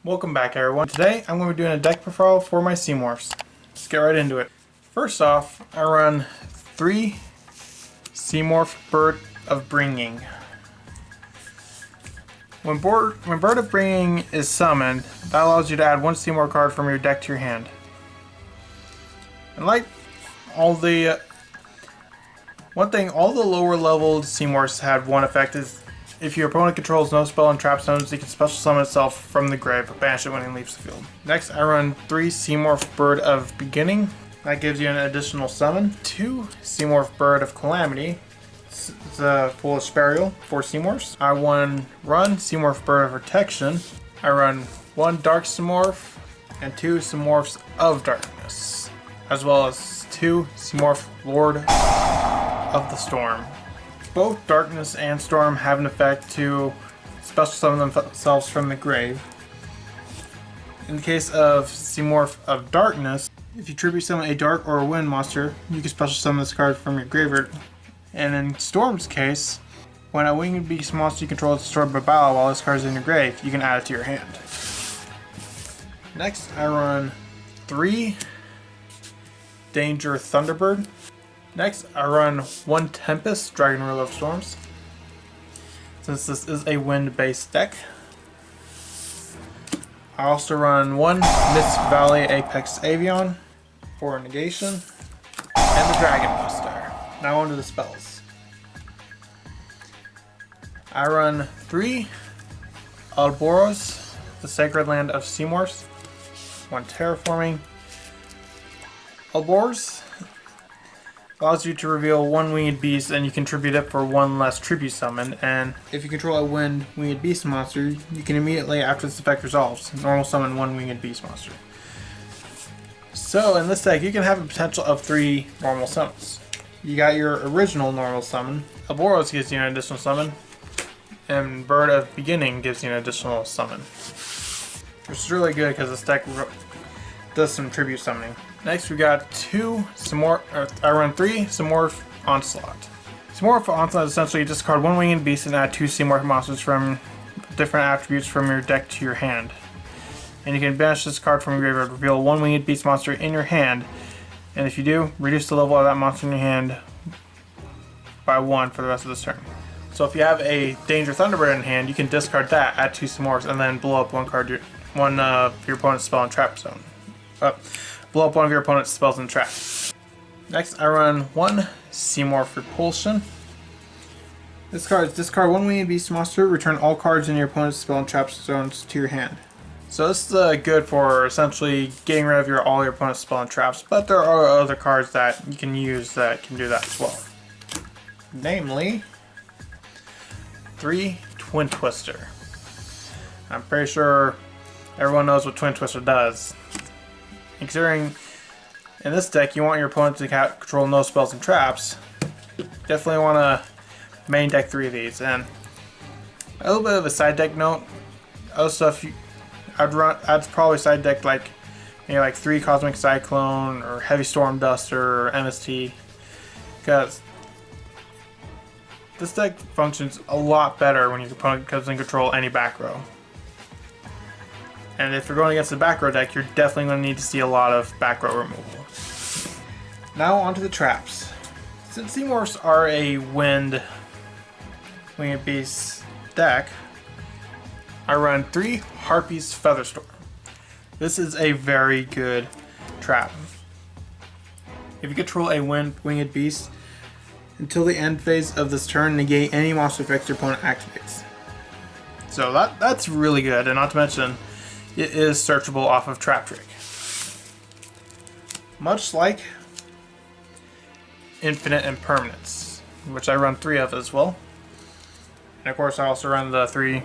Welcome back, everyone. Today I'm going to be doing a deck profile for my Simorghs. Let's get right into it. First off, I run 3 Simorgh Bird of Bringing. When Bird of Bringing is summoned, that allows you to add 1 Simorgh card from your deck to your hand. And like all the one thing, all the lower leveled Simorghs have one effect is if your opponent controls no spell and trap stones, it can special summon itself from the grave, but banish it when it leaves the field. Next, I run 3 Simorgh Bird of Beginning. That gives you an additional summon. 2 Simorgh Bird of Calamity. It's a Foolish Burial for Simorghs. I run Simorgh Bird of Protection. I run 1 Dark Simorgh and 2 Simorghs of Darkness, as well as 2 Simorgh Lord of the Storm. Both Darkness and Storm have an effect to special summon themselves from the grave. In the case of Simorgh of Darkness, if you tribute summon a Dark or a Wind monster, you can special summon this card from your graveyard. And in Storm's case, when a Winged Beast monster you control is destroyed by battle while this card is in your grave, you can add it to your hand. Next, I run 3 Danger Thunderbird. Next, I run 1 Tempest, Dragon Ruler of Storms, since this is a wind-based deck. I also run 1 Mist Valley Apex Avian for negation, and the Dragon Buster. Now onto the spells. I run 3 Ouroboros, the Sacred Land of Simorghs, 1 Terraforming. Ouroboros allows you to reveal 1 Winged Beast and you contribute it for 1 less tribute summon, and if you control a Wind Winged Beast monster, you can immediately after this effect resolves, normal summon 1 Winged Beast monster. So in this deck you can have a potential of 3 normal summons. You got your original normal summon, Ouroboros gives you an additional summon, and Bird of Beginning gives you an additional summon. Which is really good because this deck does some tribute summoning. Next we got 3 Simorgh Onslaught. Simorgh Onslaught essentially you discard 1 Winged Beast and add 2 Simorgh monsters from different attributes from your deck to your hand. And you can banish this card from your graveyard, reveal 1 Winged Beast monster in your hand, and if you do, reduce the level of that monster in your hand by 1 for the rest of this turn. So if you have a Danger Thunderbird in hand, you can discard that, add 2 Simorghs, and then blow up one of your opponent's spell and trap zone. Blow up one of your opponent's spells and traps. Next, I run 1 Simorgh Repulsion. This card is discard 1 Winged Beast monster, return all cards in your opponent's spell and trap zones to your hand. So this is good for essentially getting rid of all your opponent's spell and traps, but there are other cards that you can use that can do that as well. Namely, 3 Twin Twister. I'm pretty sure everyone knows what Twin Twister does. Considering in this deck you want your opponent to control no spells and traps, definitely want to main deck 3 of these. And a little bit of a side deck note, other stuff I'd probably side deck like 3 Cosmic Cyclone or Heavy Storm Duster or MST, because this deck functions a lot better when your opponent doesn't control any back row. And if you're going against the back row deck, you're definitely going to need to see a lot of back row removal. Now onto the traps. Since Simorghs are a Winged Beast deck, I run 3 Harpy's Featherstorm. This is a very good trap. If you control a Winged Beast, until the end phase of this turn, negate any monster effects your opponent activates. So that's really good, and not to mention, it is searchable off of Trap Trick. Much like Infinite Impermanence, which I run 3 of as well. And of course I also run the 3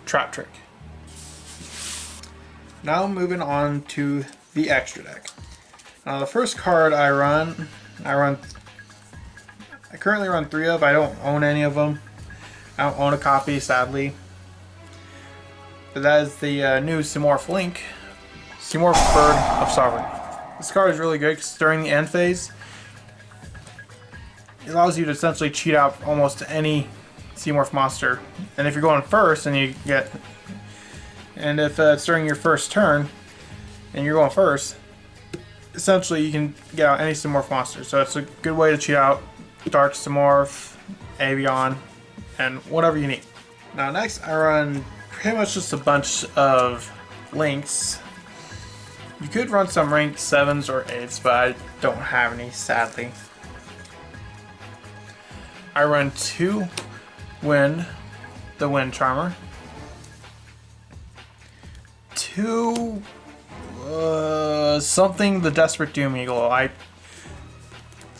Trap Trick. Now moving on to the extra deck. Now the first card I currently run 3 of. I don't own any of them. I don't own a copy, sadly. But that is the new Simorgh Link, Simorgh Bird of Sovereignty. This card is really good because during the end phase, it allows you to essentially cheat out almost any Simorgh monster. And if you're going first and you get And if it's during your first turn, and you're going first, essentially you can get out any Simorgh monster. So it's a good way to cheat out Dark Simorgh, Avian, and whatever you need. Now next I run pretty much just a bunch of links. You could run some rank 7s or 8s, but I don't have any, sadly. I run 2 Wind, the Wind Charmer. 2 something, the Desperate Doom Eagle.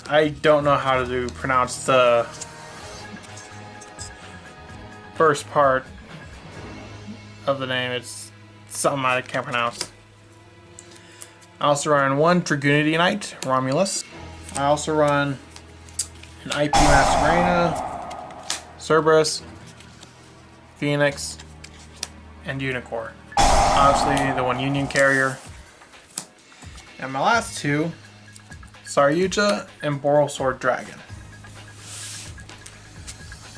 I don't know how to pronounce the first part of the name. It's something I can't pronounce. I also run 1 Dragoonity Knight, Romulus. I also run an IP Masquerena, Cerberus, Phoenix, and Unicorn. Obviously the 1 Union Carrier. And my last 2, Saryuja and Borrelsword Dragon.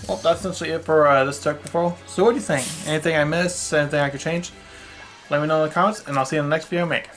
Well, that's essentially it for this deck profile. So what do you think? Anything I missed? Anything I could change? Let me know in the comments, and I'll see you in the next video I make.